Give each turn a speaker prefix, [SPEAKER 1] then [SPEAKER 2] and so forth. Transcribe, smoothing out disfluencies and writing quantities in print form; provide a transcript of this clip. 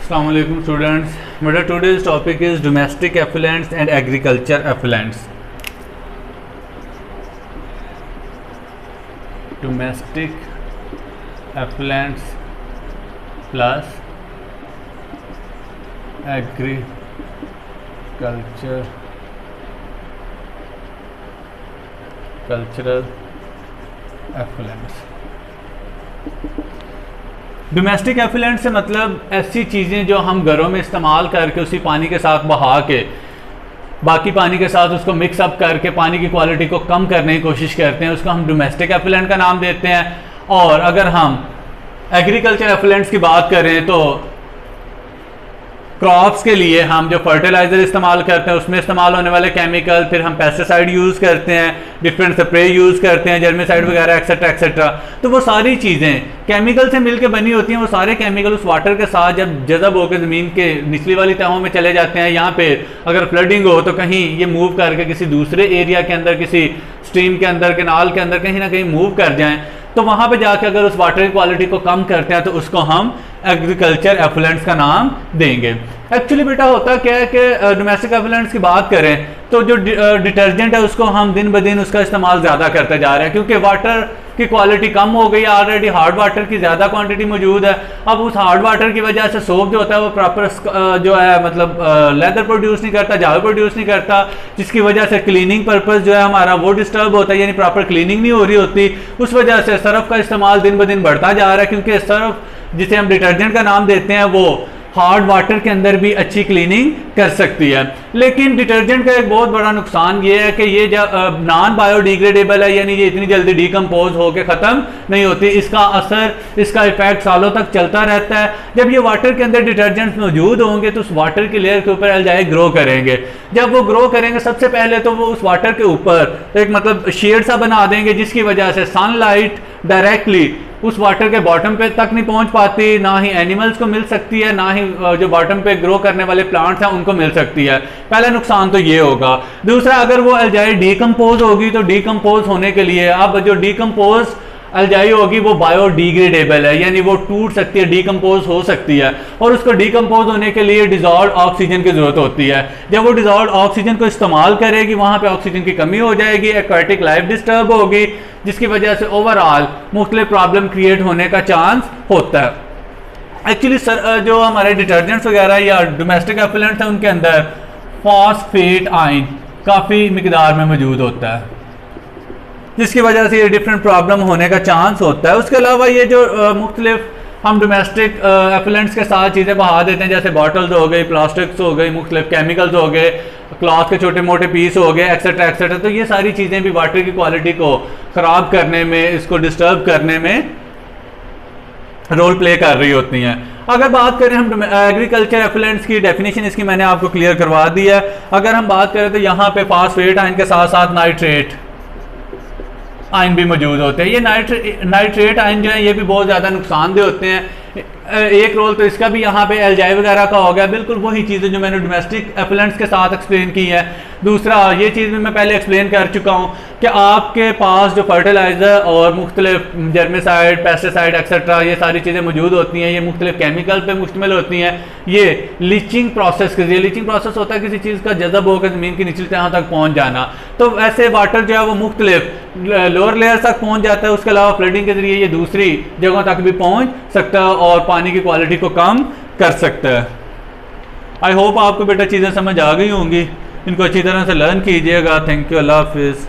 [SPEAKER 1] Assalamu alaikum students. But today's topic is domestic effluents and agriculture effluents. Domestic effluents plus cultural effluents. Domestic effluent से मतलब ऐसी चीज़ें जो हम घरों में इस्तेमाल करके उसी पानी के साथ बहा के बाकी पानी के साथ उसको मिक्स अप करके पानी की क्वालिटी को कम करने की कोशिश करते हैं, उसको हम डोमेस्टिक एफिलेंट का नाम देते हैं। और अगर हम एग्रीकल्चर एफिलेंट्स की बात करें तो क्रॉप्स के लिए हम जो फर्टिलाइज़र इस्तेमाल करते हैं उसमें इस्तेमाल होने वाले केमिकल, फिर हम पेस्टिसाइड यूज़ करते हैं, डिफरेंट स्प्रे यूज़ करते हैं, जर्मिसाइड वगैरह एक्सेट्रा एक्सेट्रा। तो वो सारी चीज़ें केमिकल से मिलकर बनी होती हैं। वो सारे केमिकल उस वाटर के साथ जब जज़ब होकर ज़मीन के निचली वाली तहों में चले जाते हैं, यहाँ पे अगर फ्लडिंग हो तो कहीं ये मूव करके किसी दूसरे एरिया के अंदर, किसी स्ट्रीम के अंदर, कैनाल के अंदर कहीं ना कहीं मूव कर जाएँ, तो वहाँ पे जाके अगर उस वाटर की क्वालिटी को कम करते हैं तो उसको हम एग्रीकल्चर एफिलेंट्स का नाम देंगे। एक्चुअली बेटा होता क्या है कि डोमेस्टिक एफिलेंट्स की बात करें तो जो डिटर्जेंट है उसको हम दिन ब दिन उसका इस्तेमाल ज़्यादा करते जा रहे हैं, क्योंकि वाटर की क्वालिटी कम हो गई है। ऑलरेडी हार्ड वाटर की ज़्यादा क्वांटिटी मौजूद है। अब उस हार्ड वाटर की वजह से सोप जो होता है वो प्रॉपर जो है मतलब लेदर प्रोड्यूस नहीं करता, जाल प्रोड्यूस नहीं करता, जिसकी वजह से क्लीनिंग पर्पस जो है हमारा वो डिस्टर्ब होता है, यानी प्रॉपर क्लीनिंग नहीं हो रही होती। उस वजह से सर्फ का इस्तेमाल दिन ब दिन बढ़ता जा रहा है, क्योंकि सर्फ जिसे हम डिटर्जेंट का नाम देते हैं वो हार्ड वाटर के अंदर भी अच्छी क्लीनिंग कर सकती है। लेकिन डिटर्जेंट का एक बहुत बड़ा नुकसान ये है कि ये जब नॉन बायोडिग्रेडेबल है, यानी ये इतनी जल्दी डिकम्पोज होकर ख़त्म नहीं होती। इसका असर, इसका इफेक्ट सालों तक चलता रहता है। जब ये वाटर के अंदर डिटर्जेंट्स मौजूद होंगे तो उस वाटर की लेयर के ऊपर एल्जाई ग्रो करेंगे। जब वो ग्रो करेंगे सबसे पहले तो वो उस वाटर के ऊपर एक मतलब शेड सा बना देंगे, जिसकी वजह से सनलाइट डायरेक्टली उस वाटर के बॉटम पे तक नहीं पहुंच पाती, ना ही एनिमल्स को मिल सकती है, ना ही जो बॉटम पे ग्रो करने वाले प्लांट्स हैं उनको मिल सकती है। पहला नुकसान तो ये होगा। दूसरा, अगर वो एल्जाई डीकम्पोज होगी तो डीकम्पोज होने के लिए अब जो डीकम्पोज एल्जाई होगी वो बायोडिग्रेडेबल है, यानी वो टूट सकती है, डीकम्पोज हो सकती है, और उसको डीकम्पोज होने के लिए डिजॉल्व ऑक्सीजन की ज़रूरत होती है। जब वो डिजॉल्व ऑक्सीजन को इस्तेमाल करेगी वहाँ पे ऑक्सीजन की कमी हो जाएगी, एक्वाटिक लाइफ डिस्टर्ब होगी, जिसकी वजह से ओवरऑल मुख्तलिफ प्रॉब्लम क्रिएट होने का चांस होता है। एक्चुअली सर जो हमारे डिटर्जेंट्स वगैरह या डोमेस्टिक एफिलेंट्स हैं उनके अंदर फॉस्फेट आयन काफ़ी मिकदार में मौजूद होता है, जिसकी वजह से ये डिफरेंट प्रॉब्लम होने का चांस होता है। उसके अलावा ये जो मुख्तलिफ हम डोमेस्टिक एफिलेंट्स के साथ चीज़ें बहा देते हैं, जैसे बॉटल्स हो गई, प्लास्टिक्स हो गई, मुख्तलिफ केमिकल्स हो गए, क्लॉथ के छोटे मोटे पीस हो गए, एक्सेट्रा एक्सेट्रा, तो ये सारी चीज़ें भी वाटर की क्वालिटी को ख़राब करने में, इसको डिस्टर्ब करने में रोल प्ले कर रही होती हैं। अगर बात करें हम एग्रीकल्चर एफिलेंट्स की डेफिनेशन, इसकी मैंने आपको क्लियर करवा दी है। अगर हम बात करें तो यहाँ पे फॉस्फेट आयन के साथ साथ नाइट्रेट आयन भी मौजूद होते हैं। ये नाइट्रेट आयन जो है ये भी बहुत ज़्यादा नुकसानदेह होते हैं। एक रोल तो इसका भी यहाँ पे एल्जाई वगैरह का हो गया, बिल्कुल वही चीज़ें जो मैंने डोमेस्टिक एफिलेंट्स के साथ एक्सप्लेन की है। दूसरा, ये चीज़ भी मैं पहले एक्सप्लेन कर चुका हूँ कि आपके पास जो फर्टिलाइज़र और मुख्तलिफ जर्मिसाइड, पेस्टिसाइड एक्सेट्रा ये सारी चीज़ें मौजूद होती हैं, ये मुख्तलिफ केमिकल पे मुश्तमिल होती हैं। ये लीचिंग प्रोसेस के लिए, लीचिंग प्रोसेस होता है किसी चीज़ का जज़ब होकर ज़मीन की निचली तह तक पहुँच जाना, तो ऐसे वाटर जो है वो मुख्तलिफ लोअर लेयर तक पहुँच जाता है। उसके अलावा फ्लडिंग के ज़रिए ये दूसरी जगहों तक भी पहुँच सकता है और पानी की क्वालिटी को कम कर सकता है। आई होप आपको बेटा चीज़ें समझ आ गई होंगी, इनको अच्छी तरह से लर्न कीजिएगा। थैंक यू, अल्लाह हाफिज़।